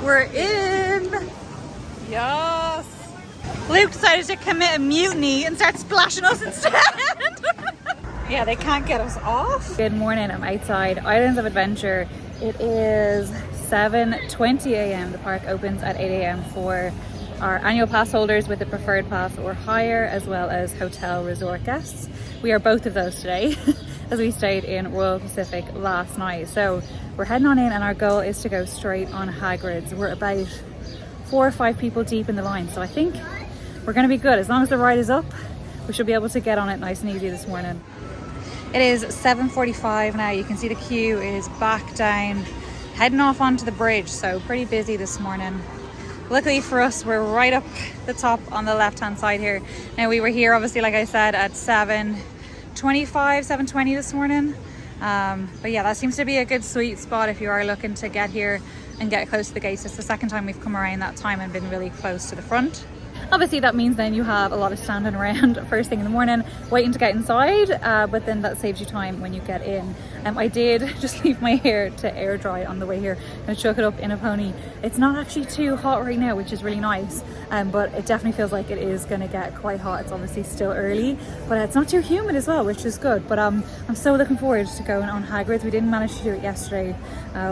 We're in! Yes! Luke decided to commit a mutiny and start splashing us instead! Yeah, they can't get us off. Good morning, I'm outside Islands of Adventure. It is 7:20 a.m. The park opens at 8 a.m. for our annual pass holders with the preferred pass or higher, as well as hotel resort guests. We are both of those today as we stayed in Royal Pacific last night. So we're heading on in and our goal is to go straight on Hagrid's. We're about 4 or 5 people deep in the line. So I think we're going to be good. As long as the ride is up, we should be able to get on it nice and easy this morning. It is 7:45 now. You can see the queue is back down, heading off onto the bridge. So pretty busy this morning. Luckily for us, we're right up the top on the left hand side here. Now we were here obviously, like I said, at 7:25, 7:20 this morning. But yeah, that seems to be a good sweet spot if you are looking to get here and get close to the gates. It's the second time we've come around that time and been really close to the front. Obviously that means then you have a lot of standing around first thing in the morning waiting to get inside, but then that saves you time when you get in. I did just leave my hair to air dry on the way here and chuck it up in a pony. It's not actually too hot right now, which is really nice, but it definitely feels like it is going to get quite hot. It's obviously still early, but it's not too humid as well, which is good. But I'm so looking forward to going on Hagrid's. We didn't manage to do it yesterday.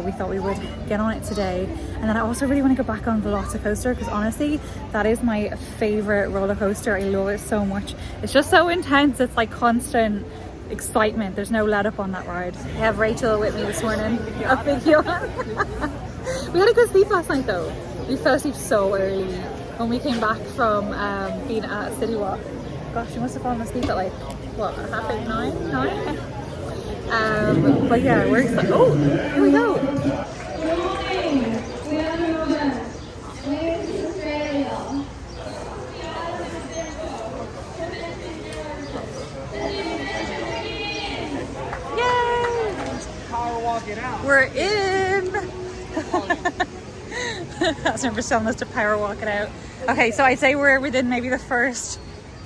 We thought we would get on it today. And then I also really want to go back on Velocicoaster, because honestly that is my favorite roller coaster. I love it so much. It's just so intense. It's like constant excitement. There's no let up on that ride. I have Rachel with me this morning. A big yawn. We had a good sleep last night though. We fell asleep so early when we came back from being at City Walk. Gosh, we must have fallen asleep at like what, 8:30, 9? But yeah, we're excited. Oh, here we go. We're in! That's never telling us to power walk it out. Okay, so I'd say we're within maybe the first,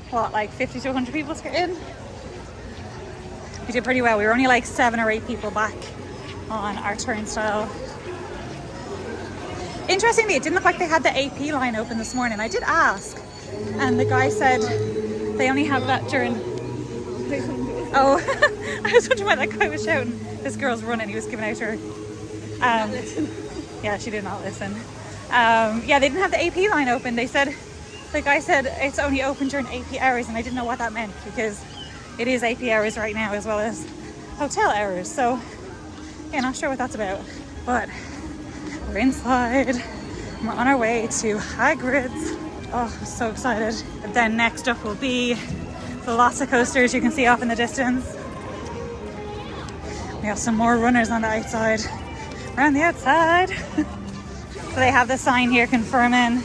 what, like 50 to 100 people to get in? We did pretty well. We were only like 7 or 8 people back on our turnstile. Interestingly, it didn't look like they had the AP line open this morning. I did ask, and the guy said they only have that during... Oh, I was wondering why that guy was shouting. This girl's running, he was giving out her... yeah, she did not listen. Yeah, they didn't have the AP line open. They said, the guy said it's only open during AP hours, and I didn't know what that meant, because it is AP hours right now as well as hotel hours. So, yeah, not sure what that's about. But we're inside. We're on our way to Hagrid's. Oh, I'm so excited. But then next up will be the lots of coasters you can see off in the distance. We have some more runners on the outside. We're on the outside. So they have the sign here confirming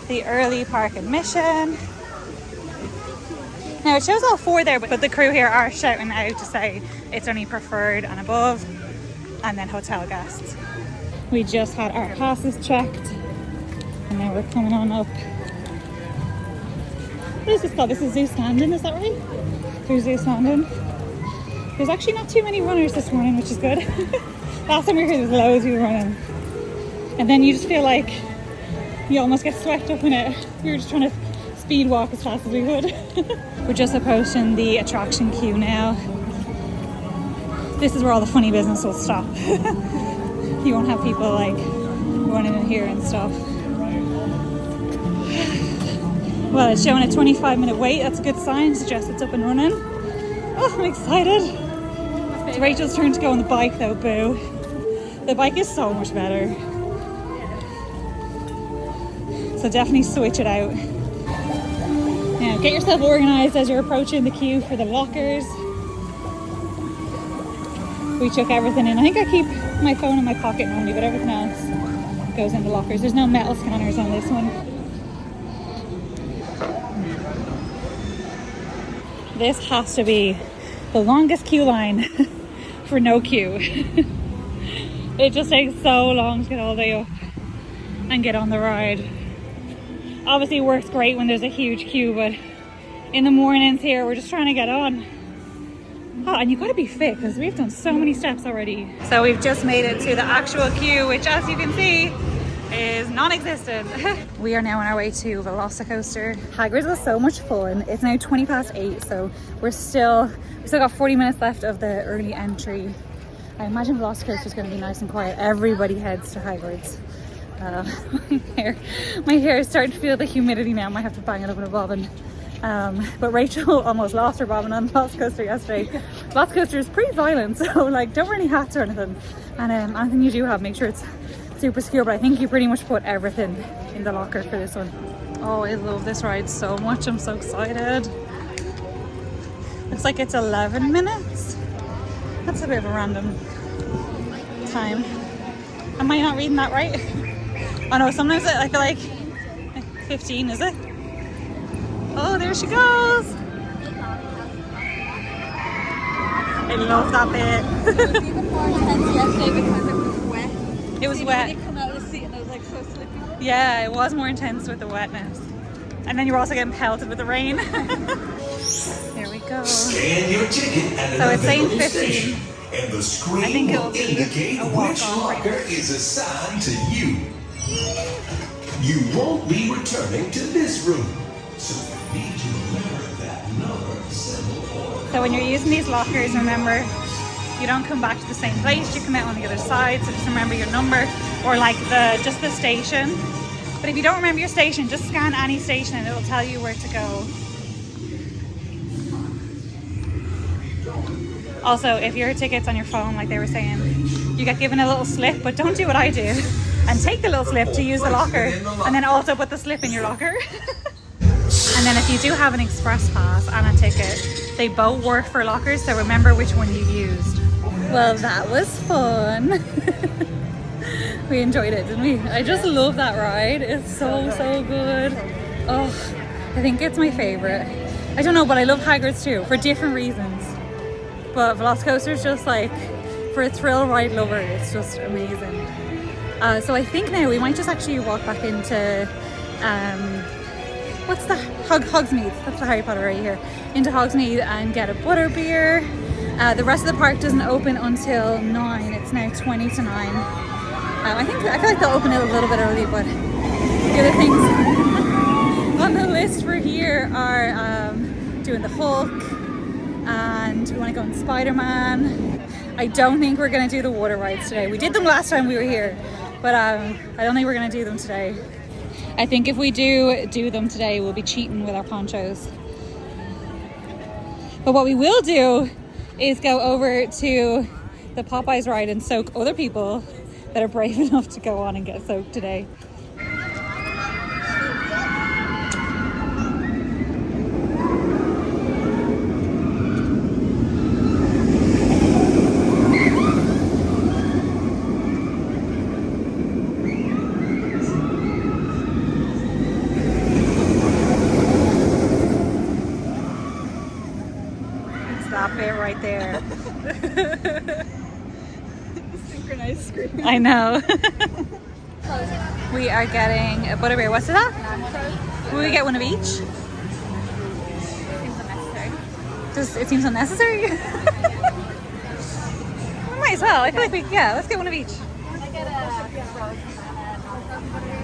the early park admission. Now it shows all 4 there, but the crew here are shouting out to say it's only preferred and above, and then hotel guests. We just had our passes checked, and now we're coming on up. What is this called? This is Zeus Landing, is that right? Through Zeus Landing. There's actually not too many runners this morning, which is good. Last time we were here, there was loads of people running. And then you just feel like you almost get swept up in it. We were just trying to speed walk as fast as we could. We're just approaching the attraction queue now. This is where all the funny business will stop. You won't have people like running in here and stuff. Well, it's showing a 25-minute wait. That's a good sign. Suggests it's up and running. Oh, I'm excited. It's Rachel's turn to go on the bike though, boo. The bike is so much better. So definitely switch it out. Now get yourself organised as you're approaching the queue for the lockers. We took everything in. I think I keep my phone in my pocket normally, but everything else goes in the lockers. There's no metal scanners on this one. This has to be the longest queue line for no queue. It just takes so long to get all the way up and get on the ride. Obviously it works great when there's a huge queue, but in the mornings here we're just trying to get on. Oh, and you've got to be fit because we've done so many steps already. So we've just made it to the actual queue, which as you can see is non-existent. We are now on our way to Velocicoaster. Hagrid was so much fun. It's now 8:20, so we still got 40 minutes left of the early entry. I imagine Velocicoaster is going to be nice and quiet. Everybody heads to Hagrid's. My hair is starting to feel the humidity now. I might have to bang it up in a bobbin. But Rachel almost lost her bobbin on Velocicoaster yesterday. Velocicoaster is pretty violent, so like don't wear any hats or anything. And anything you do have, make sure it's super secure. But I think you pretty much put everything in the locker for this one. Oh, I love this ride so much. I'm so excited. Looks like it's 11 minutes. That's a bit of a random time. Am I not reading that right? Oh no, sometimes I feel like 15, is it? Oh, there she goes. I love that bit. It was even more intense yesterday because it was wet. It was so wet. You come out of the seat and it was like so slippy. Yeah, it was more intense with the wetness. And then you were also getting pelted with the rain. There we go. Scan your ticket at So it's saying available 15. station, and the I screen think will it'll be indicate a which walk-on. locker is assigned to you. You won't be returning to this room, so you need to remember that number, symbol, or So when you're using these lockers, remember, you don't come back to the same place, you come out on the other side, so just remember your number, or like just the station. But if you don't remember your station, just scan any station and it'll tell you where to go. Also, if your ticket's on your phone, like they were saying, you get given a little slip, but don't do what I do and take the little slip to use the locker, and then also put the slip in your locker. And then if you do have an express pass and a ticket, they both work for lockers, so remember which one you used. Well, that was fun. We enjoyed it, didn't we? I just love that ride. It's so good. Oh, I think it's my favorite. I don't know, but I love Hagrid's too for different reasons. But Velocicoaster is just like, for a thrill ride lover, it's just amazing. So I think now we might just actually walk back into what's the Hogsmeade? That's the Harry Potter right here. Into Hogsmeade and get a butterbeer. The rest of the park doesn't open until 9. It's now 20 to 9. I feel like they'll open it a little bit early, but the other things on the list for here are doing the Hulk, and we want to go on Spider-Man. I don't think we're going to do the water rides today. We did them last time we were here, but I don't think we're going to do them today. I think if we do them today, we'll be cheating with our ponchos. But what we will do is go over to the Popeyes ride and soak other people that are brave enough to go on and get soaked today. It's that bit right there. Synchronized screaming. I know. We are getting a butterbeer. What's that? Will we get one of each? Seems unnecessary. It seems unnecessary? We might as well. I feel like let's get one of each. Can I get a frozen and non-frozen butterbeer?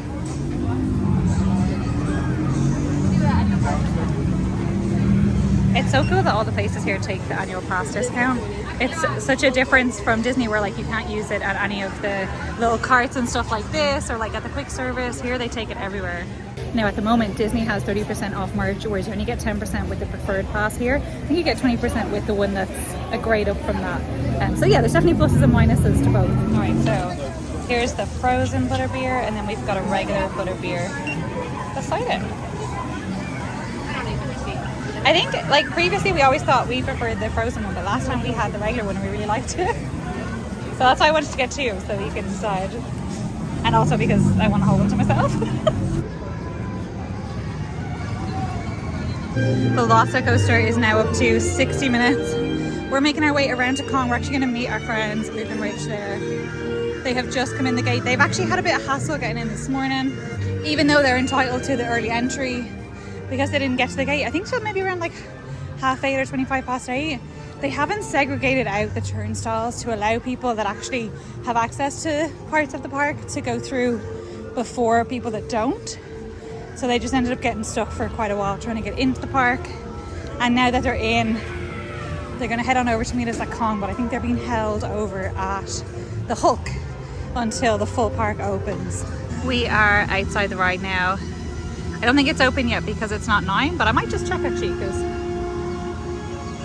It's so cool that all the places here take the annual pass discount. It's such a difference from Disney where like you can't use it at any of the little carts and stuff like this, or like at the quick service. Here they take it everywhere. Now at the moment Disney has 30% off merch, whereas you only get 10% with the preferred pass here. I think you get 20% with the one that's a grade up from that. So yeah, there's definitely pluses and minuses to both. Alright, so here's the frozen butterbeer, and then we've got a regular butterbeer beside it. I think, like previously, we always thought we preferred the frozen one, but last time we had the regular one and we really liked it. So that's why I wanted to get two, so you can decide. And also because I want to hold them to myself. The Velocicoaster is now up to 60 minutes. We're making our way around to Kong. We're actually going to meet our friends, Luke and Rich there. They have just come in the gate. They've actually had a bit of hassle getting in this morning, even though they're entitled to the early entry. Because they didn't get to the gate, I think till maybe around like 8:30 or 8:25. They haven't segregated out the turnstiles to allow people that actually have access to parts of the park to go through before people that don't. So they just ended up getting stuck for quite a while trying to get into the park. And now that they're in, they're going to head on over to meet us at Kong, but I think they're being held over at the Hulk until the full park opens. We are outside the ride now. I don't think it's open yet because it's not 9, but I might just check actually, because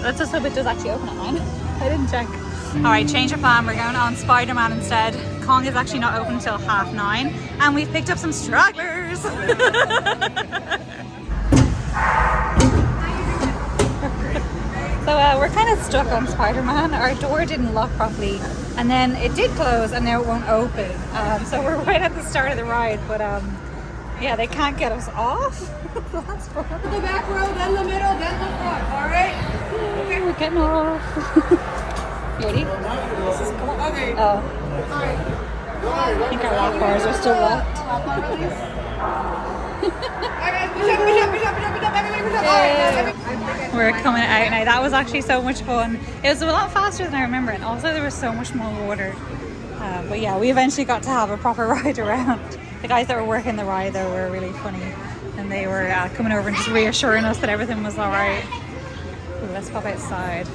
let's just hope it does actually open at 9. I didn't check. All right, change of plan. We're going on Spider-Man instead. Kong is actually not open until 9:30, and we've picked up some stragglers. So we're kind of stuck on Spider-Man. Our door didn't lock properly, and then it did close, and now it won't open. So we're right at the start of the ride, but yeah, they can't get us off. So that's fun. The back row, then the middle, then the front. All right. Okay, we're getting off. You ready? Okay. Oh. I think our lock bars are still locked. We're coming out now. That was actually so much fun. It was a lot faster than I remember, and also there was so much more water. But yeah, we eventually got to have a proper ride around. The guys that were working the ride though were really funny, and they were coming over and just reassuring us that everything was all right. Ooh, let's pop outside.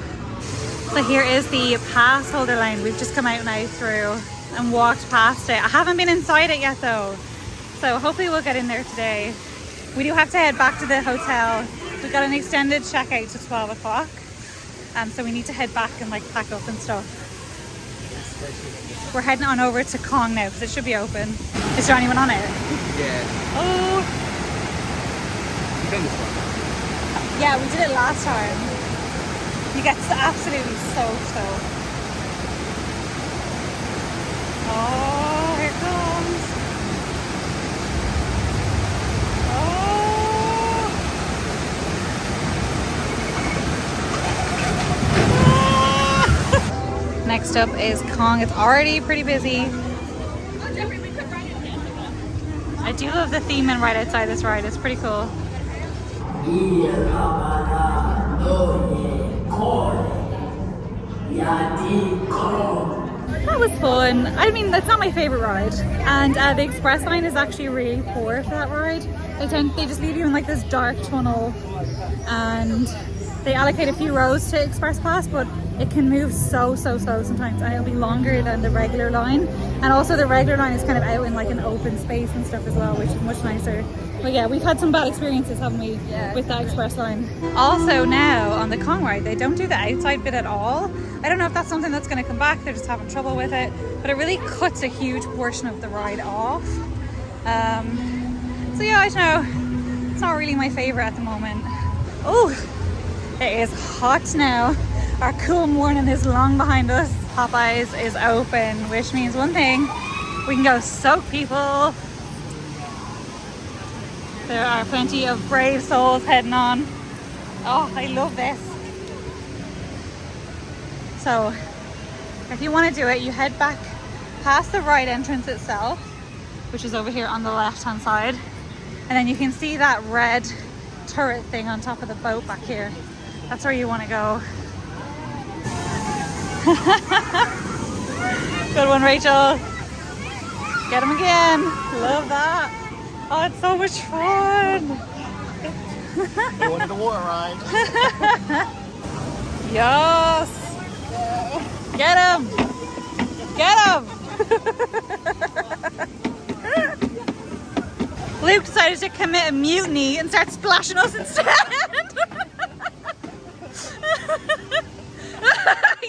So here is the pass holder line. We've just come out now through and walked past it. I haven't been inside it yet though, so hopefully we'll get in there today. We do have to head back to the hotel. We've got an extended checkout to 12 o'clock, so we need to head back and like pack up and stuff. We're heading on over to Kong now because it should be open. Is there anyone on it? Yeah. Oh. You've done this one? Yeah, we did it last time. You get absolutely soaked though. Oh, here it comes. Oh. Next up is Kong. It's already pretty busy. I do love the theme and right outside this ride. It's pretty cool. That was fun. I mean, that's not my favorite ride, and the express line is actually really poor for that ride. They just leave you in like this dark tunnel, and they allocate a few rows to express pass, but it can move so slow sometimes, and it'll be longer than the regular line. And also the regular line is kind of out in like an open space and stuff as well, which is much nicer. But yeah, we've had some bad experiences, haven't we, with that express line. Also now on the Kong ride, they don't do the outside bit at all. I don't know if that's something that's going to come back. They're just having trouble with it, but it really cuts a huge portion of the ride off. So yeah, I don't know. It's not really my favorite at the moment. Oh, it is hot now. Our cool morning is long behind us. Popeyes is open, which means one thing: we can go soak people. There are plenty of brave souls heading on. Oh, I love this. So, if you want to do it, you head back past the ride entrance itself, which is over here on the left-hand side, and then you can see that red turret thing on top of the boat back here. That's where you want to go. Good one, Rachel. Get him again. Love that. Oh, it's so much fun. Going to the water ride. Yes. Get him. Get him. Luke decided to commit a mutiny and start splashing us instead.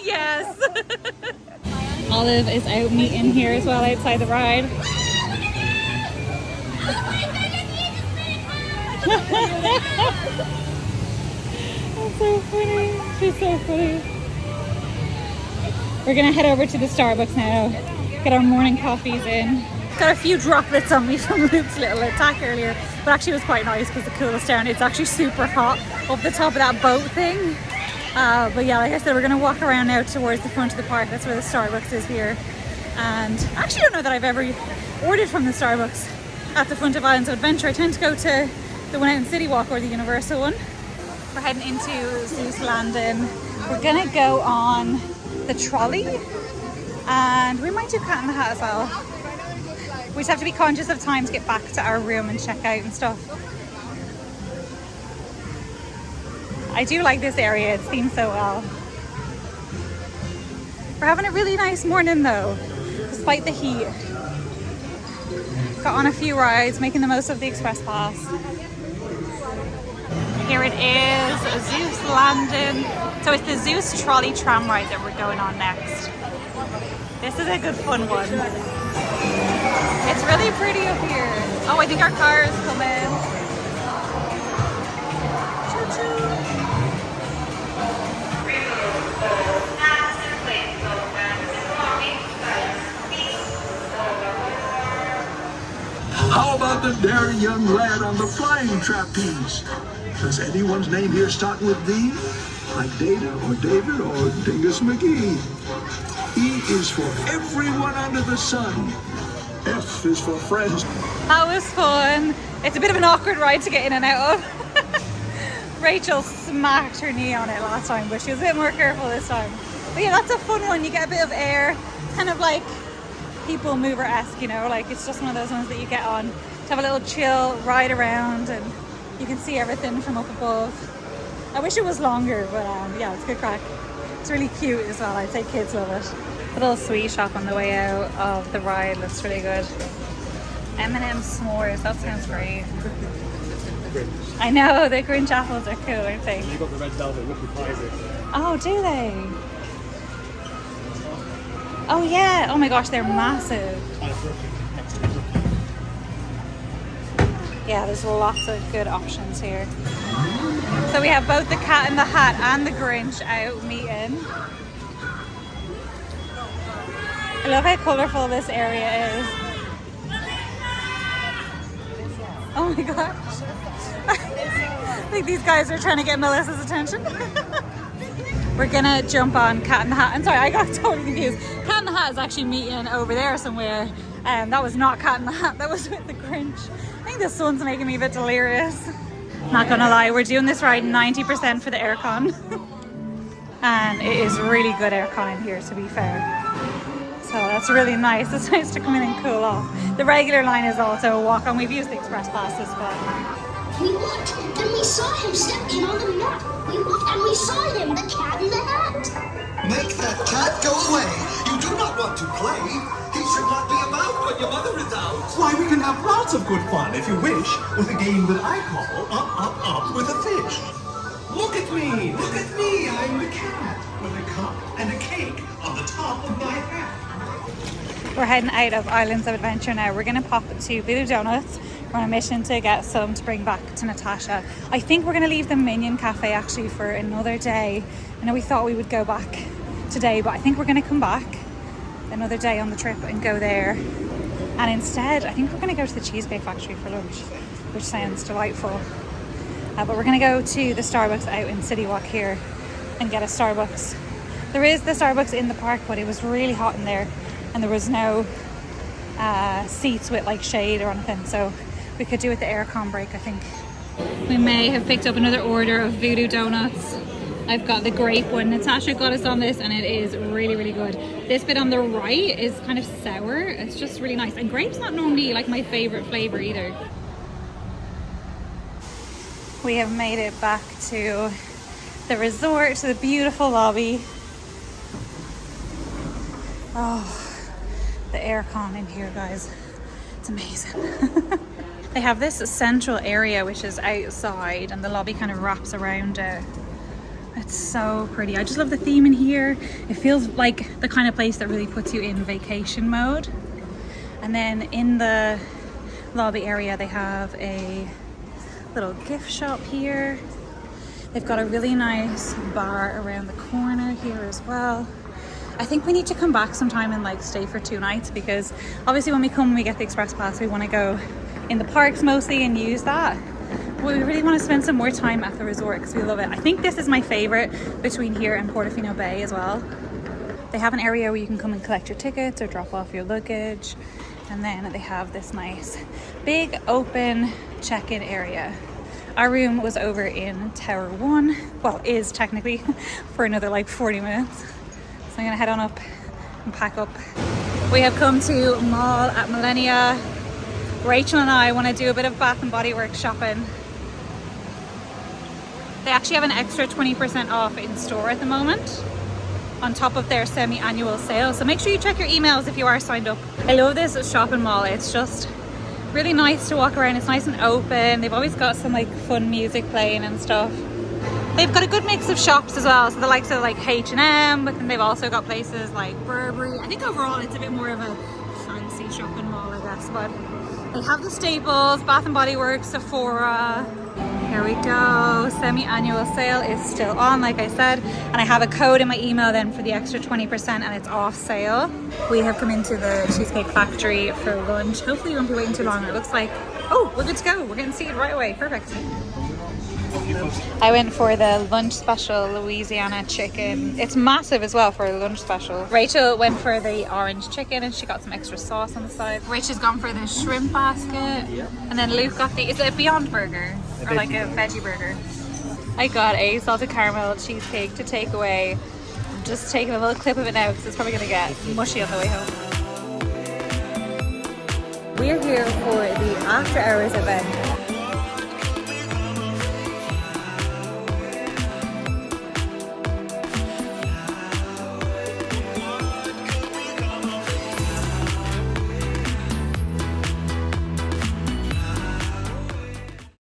Yes. Olive is out meeting here as well outside the ride. That's so funny. She's so funny. We're gonna head over to the Starbucks now, get our morning coffees in. Got a few droplets on me from Luke's little attack earlier, but actually it was quite nice because the coolest down. It's actually super hot up the top of that boat thing. But yeah, like I said, we're gonna walk around now towards the front of the park. That's where the Starbucks is here. And I actually don't know that I've ever ordered from the Starbucks at the front of Islands of Adventure. I tend to go to the one out in City Walk or the Universal one. We're heading into Zeus Landing. We're gonna go on the trolley and we might do Cat in the Hat as well. We just have to be conscious of time to get back to our room and check out and stuff. I do like this area, it's themed so well. We're having a really nice morning though, despite the heat. Got on a few rides, making the most of the express pass. Here it is, Zeus Landing. So it's the Zeus trolley tram ride that we're going on next. This is a good fun one. It's really pretty up here. Oh, I think our car is coming. Choo-choo. How about the daring young lad on the flying trapeze? Does anyone's name here start with D? Like Data or David or Dingus McGee? E is for everyone under the sun. F is for friends. That was fun. It's a bit of an awkward ride to get in and out of. Rachel smacked her knee on it last time, but she was a bit more careful this time. But yeah, that's a fun one. You get a bit of air, kind of like People Mover-esque, you know, like it's just one of those ones that you get on to have a little chill ride around and you can see everything from up above. I wish it was longer, but yeah, it's good crack. It's really cute as well. I'd say kids love it. A little sweet shop on the way out of the ride looks really good. M&M s'mores, that sounds great. I know, the Grinch apples are cool, aren't they? You got the red velvet with the pies in. Oh, do they? Oh yeah, oh my gosh, they're massive. Yeah, there's lots of good options here. So we have both the Cat in the Hat and the Grinch out meeting. I love how colourful this area is. Oh my gosh. I think these guys are trying to get Melissa's attention. We're gonna jump on Cat in the Hat. I'm sorry, I got totally confused. Cat in the Hat is actually meeting over there somewhere. That was not Cat in the Hat, that was with the Grinch. I think the sun's making me a bit delirious. Not gonna lie, we're doing this ride 90% for the aircon. And it is really good aircon in here, to be fair. So that's really nice. It's nice to come in and cool off. The regular line is also a walk on. We've used the express passes, but We looked, and we saw him step in on the map. We looked, and we saw him, the Cat in the Hat. Make that cat go away. You do not want to play. He should not be about when your mother is out. Why, we can have lots of good fun, if you wish, with a game that I call Up with a Fish. Look at me! Look at me! I'm the cat, with a cup and a cake on the top of my hat. we're heading out of Islands of Adventure now. We're going to pop to Voodoo Donuts. We're on a mission to get some to bring back to Natasha. I think we're going to leave the Minion Cafe actually for another day. I know we thought we would go back today, but I think we're going to come back another day on the trip and go there. And instead, I think we're going to go to the Cheesecake Factory for lunch, which sounds delightful. But we're going to go to the Starbucks out in City Walk here and get a Starbucks. There is the Starbucks in the park, but it was really hot in there and there was no seats with like shade or anything, so we could do it the aircon break, I think. We may have picked up another order of Voodoo Donuts. I've got the grape one. Natasha got us on this and it is really, really good. This bit on the right is kind of sour. It's just really nice. And grape's not normally like my favorite flavor either. We have made it back to the resort, to the beautiful lobby. Oh, the aircon in here, guys. It's amazing. They have this central area which is outside and the lobby kind of wraps around it. It's so pretty. I just love the theme in here. It feels like the kind of place that really puts you in vacation mode. And then in the lobby area they have a little gift shop here. They've got a really nice bar around the corner here as well. I think we need to come back sometime and like stay for 2 nights, because obviously when we come and we get the express pass we want to go in the parks mostly and use that. But we really want to spend some more time at the resort because we love it. I think this is my favorite between here and Portofino Bay as well. They have an area where you can come and collect your tickets or drop off your luggage. And then they have this nice big open check-in area. Our room was over in Tower 1. Well, is technically for another like 40 minutes. So I'm gonna head on up and pack up. We have come to mall at Millennia. Rachel and I want to do a bit of Bath and Body Works shopping. They actually have an extra 20% off in store at the moment on top of their semi-annual sale. So make sure you check your emails if you are signed up. I love this shopping mall. It's just really nice to walk around. It's nice and open. They've always got some like fun music playing and stuff. They've got a good mix of shops as well. So the likes of like H&M, but then they've also got places like Burberry. I think overall it's a bit more of a fancy shopping mall, I guess. But they have the staples, Bath and Body Works, Sephora. Here we go. Semi-annual sale is still on, like I said, and I have a code in my email then for the extra 20% and it's off sale. We have come into the Cheesecake Factory for lunch. Hopefully you won't be waiting too long. It looks like, oh, we're good to go. We're getting seated right away. Perfect. I went for the lunch special Louisiana chicken. It's massive as well for a lunch special. Rachel went for the orange chicken and she got some extra sauce on the side. Rachel's gone for the shrimp basket. Yep. And then Luke got the, is it a Beyond Burger? Or like a veggie burger? I got a salted caramel cheesecake to take away. I'm just taking a little clip of it now because it's probably going to get mushy on the way home. We're here for the after hours event